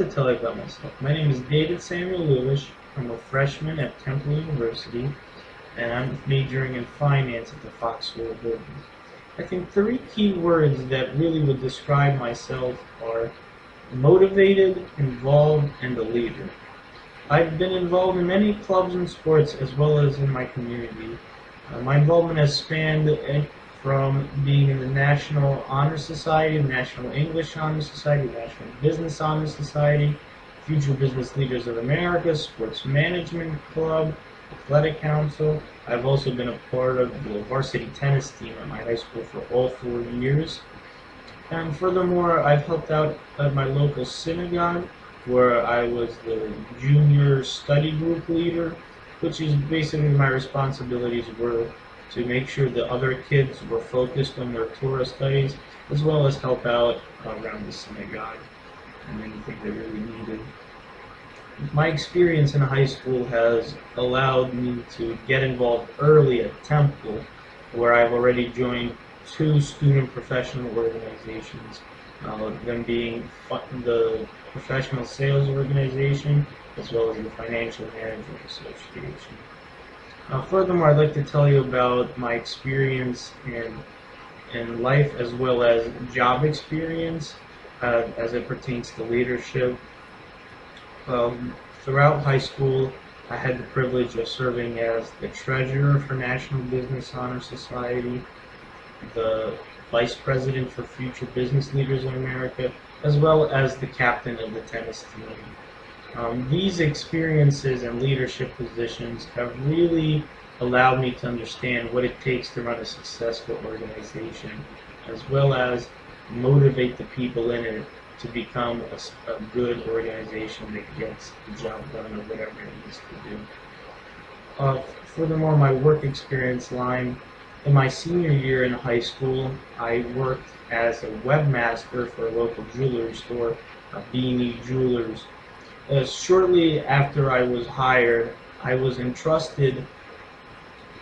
to tell you about myself. My name is David Samuel Luvish. I'm a freshman at Temple University, and I'm majoring in finance at the Fox School of Business. I think three key words that really would describe myself are motivated, involved, and a leader. I've been involved in many clubs and sports as well as in my community. My involvement has spanned from being in the National Honor Society, National English Honor Society, National Business Honor Society, Future Business Leaders of America, Sports Management Club, Athletic Council. I've also been a part of the varsity tennis team at my high school for all 4 years. And furthermore, I've helped out at my local synagogue, where I was the junior study group leader, which is basically my responsibilities were to make sure the other kids were focused on their Torah studies, as well as help out around the synagogue and anything they really needed. My experience in high school has allowed me to get involved early at Temple, where I've already joined 2 student professional organizations, them being the Professional Sales Organization as well as the Financial Management Association. Furthermore, I'd like to tell you about my experience in life as well as job experience as it pertains to leadership. Throughout high school, I had the privilege of serving as the treasurer for National Business Honor Society, the vice president for Future Business Leaders in America, as well as the captain of the tennis team. These experiences and leadership positions have really allowed me to understand what it takes to run a successful organization, as well as motivate the people in it to become a good organization that gets the job done or whatever it needs to do. Furthermore, my work experience line, in my senior year in high school, I worked as a webmaster for a local jewelry store, Beanie Jewelers. Shortly after I was hired, I was entrusted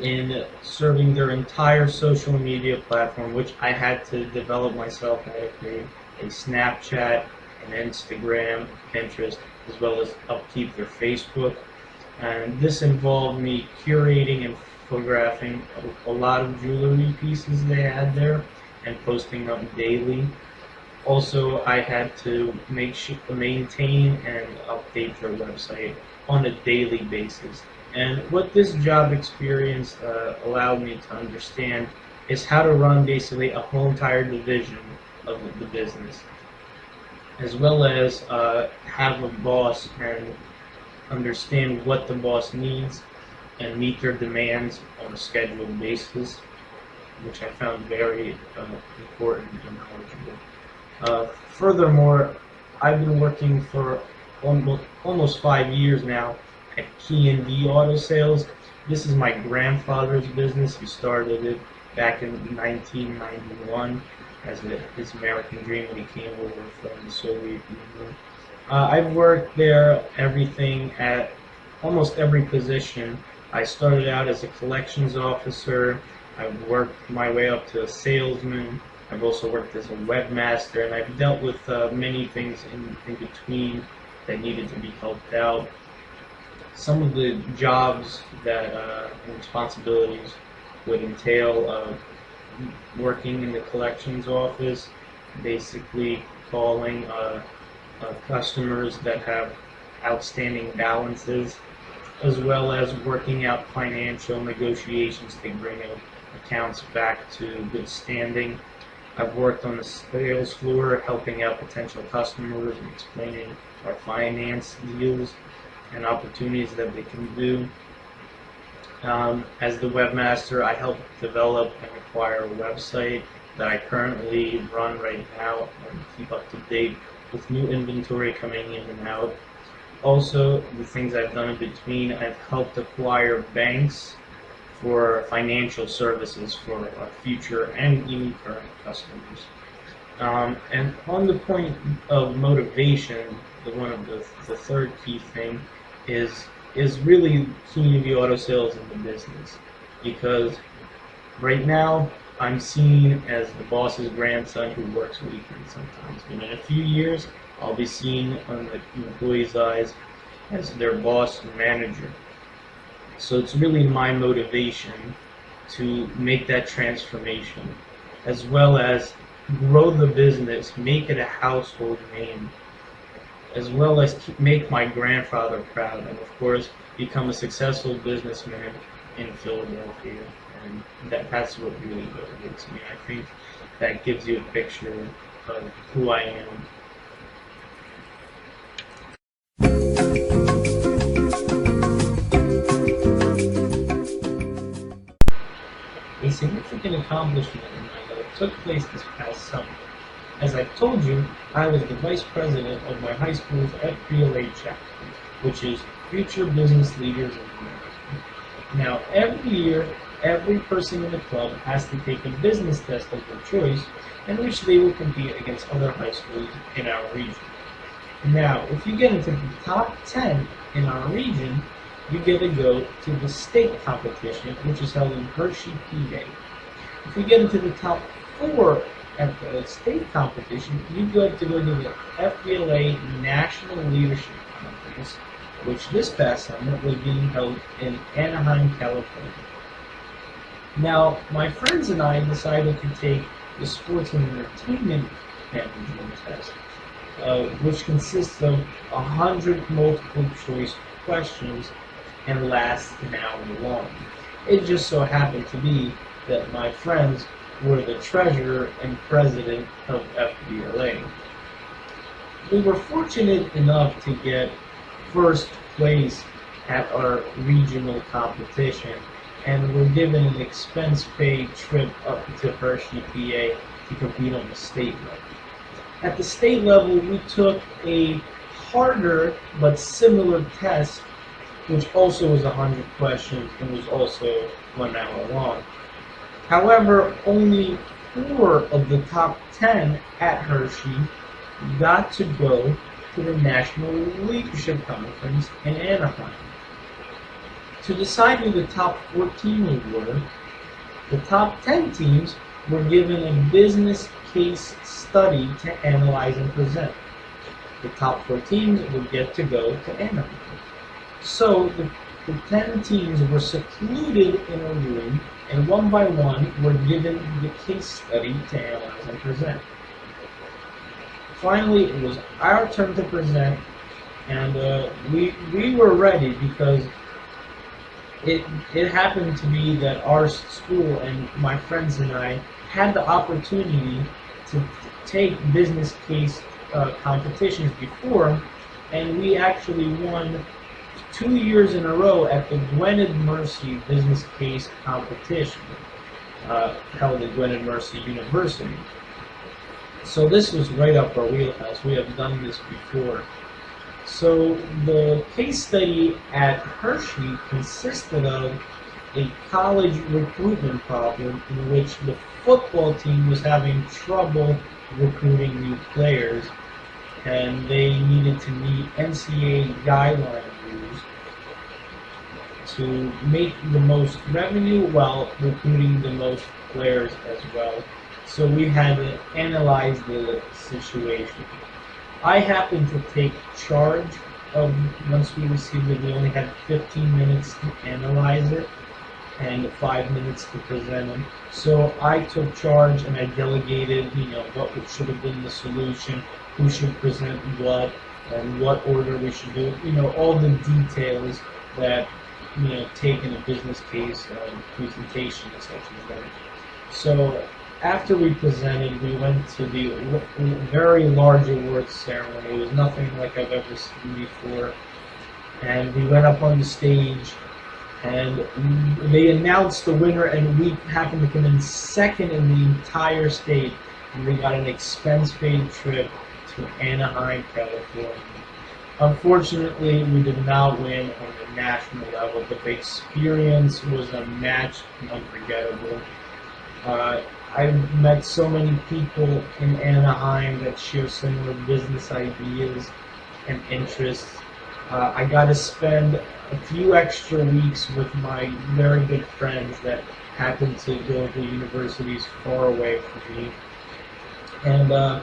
in serving their entire social media platform, which I had to develop myself. I had to create a Snapchat, an Instagram, Pinterest, as well as upkeep their Facebook. And this involved me curating and photographing a lot of jewelry pieces they had there and posting them daily. Also, I had to maintain and update their website on a daily basis. And what this job experience allowed me to understand is how to run basically a whole entire division of the business, as well as have a boss and understand what the boss needs and meet their demands on a scheduled basis, which I found very important and knowledgeable. Furthermore, I've been working for almost 5 years now at Key&D Auto Sales. This is my grandfather's business. He started it back in 1991 as his American dream when he came over from the Soviet Union. I've worked there everything at almost every position. I started out as a collections officer. I've worked my way up to a salesman. I've also worked as a webmaster, and I've dealt with many things in between that needed to be helped out. Some of the jobs that and responsibilities would entail working in the collections office, basically calling customers that have outstanding balances, as well as working out financial negotiations to bring accounts back to good standing. I've worked on the sales floor, helping out potential customers and explaining our finance deals and opportunities that they can do. As the webmaster, I help develop and acquire a website that I currently run right now and keep up to date with new inventory coming in and out. Also, the things I've done in between, I've helped acquire banks for financial services for our future and even current customers. And on the point of motivation, the third key thing is really Key&D Auto Sales in the business, because right now I'm seen as the boss's grandson who works weekends sometimes. And in a few years, I'll be seen on the employee's eyes as their boss and manager. So it's really my motivation to make that transformation, as well as grow the business, make it a household name, as well as make my grandfather proud, and of course become a successful businessman in Philadelphia. And that's what really motivates me. I think that gives you a picture of who I am. A significant accomplishment in my life took place this past summer. As I told you, I was the vice president of my high school's FBLA chapter, which is Future Business Leaders in America. Now, every year, every person in the club has to take a business test of their choice, in which they will compete against other high schools in our region. Now, if you get into the top 10 in our region, you get to go to the state competition, which is held in Hershey, PA. If you get into the top 4 at the state competition, you get to go to the FBLA National Leadership Conference, which this past summer was being held in Anaheim, California. Now, my friends and I decided to take the Sports and Entertainment Management Test, which consists of 100 multiple choice questions and lasts an hour long. It just so happened to be that my friends were the treasurer and president of FBLA. We were fortunate enough to get first place at our regional competition, and were given an expense-paid trip up to Hershey, PA to compete on the state level. At the state level, we took a harder but similar test, which also was 100 questions and was also 1 hour long. However, only 4 of the top 10 at Hershey got to go to the National Leadership Conference in Anaheim. To decide who the top 14 were, the top 10 teams were given a business case study to analyze and present. The top 4 teams would get to go to Anaheim. So the 10 teams were secluded in a room, and one by one were given the case study to analyze and present. Finally, it was our turn to present, and we were ready because it happened to be that our school and my friends and I had the opportunity to take business case competitions before, and we actually won 2 years in a row at the Gwynedd Mercy Business Case Competition held at Gwynedd Mercy University. So this was right up our wheelhouse. We have done this before. So the case study at Hershey consisted of a college recruitment problem in which the football team was having trouble recruiting new players, and they needed to meet NCAA guideline rules to make the most revenue while recruiting the most players as well. So we had to analyze the situation. I happened to take charge of, once we received it, we only had 15 minutes to analyze it and 5 minutes to present it. So I took charge and I delegated, what should have been the solution, who should present what, and what order we should do it, all the details that, take in a business case presentation such as that. So after we presented, we went to the very large awards ceremony. It was nothing like I've ever seen before. And we went up on the stage, and they announced the winner, and we happened to come in second in the entire state. And we got an expense-paid trip to Anaheim, California. Unfortunately, we did not win on the national level, but the experience was unmatched and unforgettable. I've met so many people in Anaheim that share similar business ideas and interests. I got to spend a few extra weeks with my very good friends that happen to go to universities far away from me. And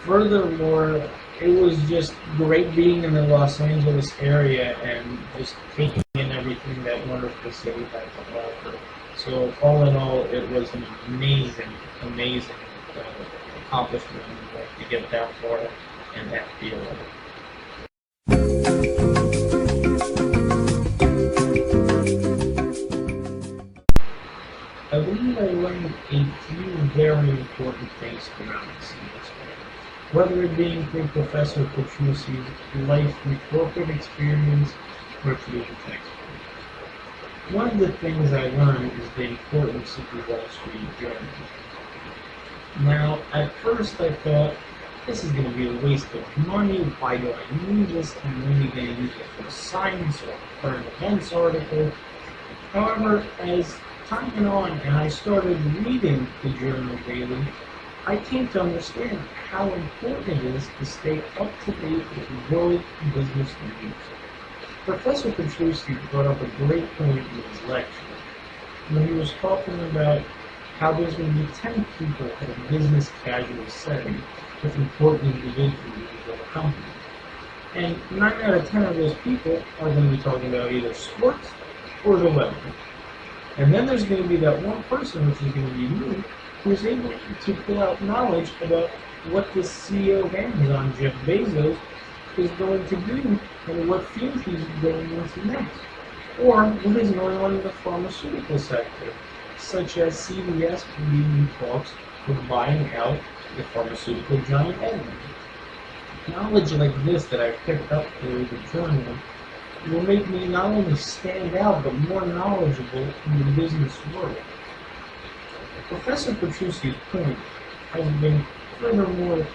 furthermore, it was just great being in the Los Angeles area and just taking in everything that wonderful city had to offer. So all in all, it was an amazing accomplishment to get that far in that field. I believe I learned a few very important things throughout the semester, whether it being through Professor Petrucci's life and corporate experience or through the textbook. One of the things I learned is the importance of the Wall Street Journal. Now, at first I thought, this is going to be a waste of money. Why do I need this? I'm only going to use it for science or current events article. However, as time went on and I started reading the journal daily, I came to understand how important it is to stay up to date with world business news. Professor Petrucci brought up a great point in his lecture when he was talking about how there's going to be 10 people at a business casual setting with important individuals in the company. And 9 out of 10 of those people are going to be talking about either sports or the weather. And then there's going to be that one person, which is going to be me, who is able to pull out knowledge about what the CEO of Amazon, Jeff Bezos, is going to do and what field he's going into next. Or what is going on in the pharmaceutical sector, such as CVS leading talks with buying out the pharmaceutical giant Edmund. Knowledge like this that I've picked up through the journal will make me not only stand out, but more knowledgeable in the business world. Professor Petrucci's point has been furthermore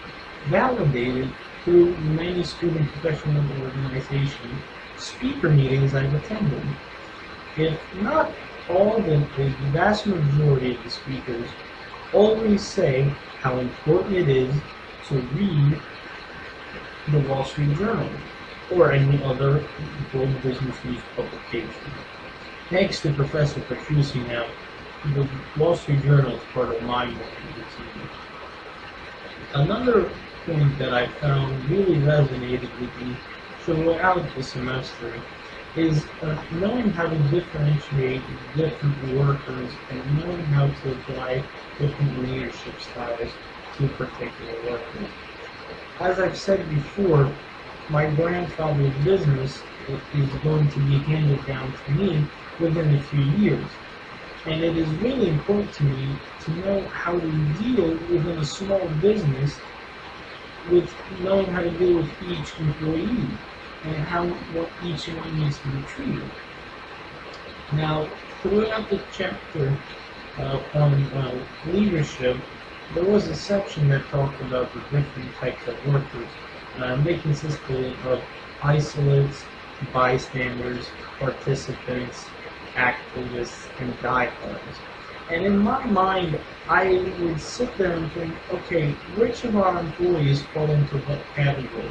validated through many student professional organization speaker meetings I've attended. If not all, then the vast majority of the speakers always say how important it is to read the Wall Street Journal or any other world business news publication. Thanks to Professor Petrucci now, the Wall Street Journal is part of my morning routine. Another point that I found really resonated with me throughout the semester is knowing how to differentiate different workers and knowing how to apply different leadership styles to particular workers. As I've said before, my grandfather's business is going to be handed down to me within a few years. And it is really important to me to know how to deal within a small business with knowing how to deal with each employee and what each one needs to be treated. Now, throughout the chapter on leadership, there was a section that talked about the different types of workers. They consisted of isolates, bystanders, participants, activists, and diehards. And in my mind, I would sit there and think, okay, which of our employees fall into what category?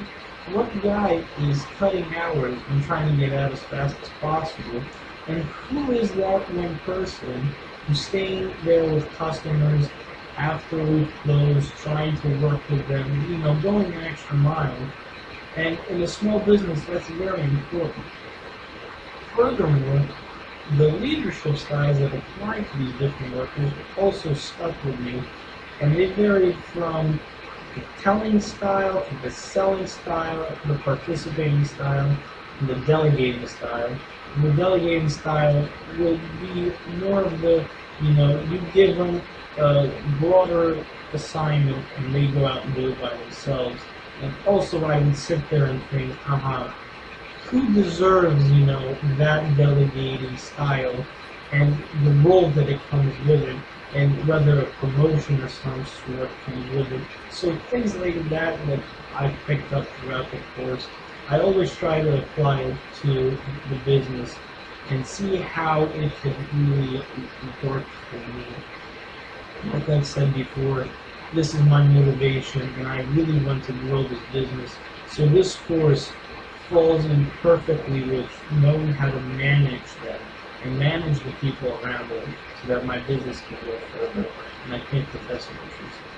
What guy is cutting hours and trying to get out as fast as possible? And who is that one person who's staying there with customers after we close, trying to work with them, going an extra mile? And in a small business, that's very important. Furthermore, the leadership styles that apply to these different workers also stuck with me, and they varied from the telling style to the selling style, the participating style, and the delegating style. And the delegating style will be more of the, you give them a broader assignment and they go out and do it by themselves. And also I would sit there and think, who deserves, that delegating style and the role that it comes with it, and whether a promotion or some sort comes with it. So things like that I picked up throughout the course, I always try to apply it to the business and see how it could really work for me. Like I've said before, this is my motivation and I really want to grow this business. So this course falls in perfectly with knowing how to manage that and manage the people around it so that my business can go further. And I thank Professor Petrucci.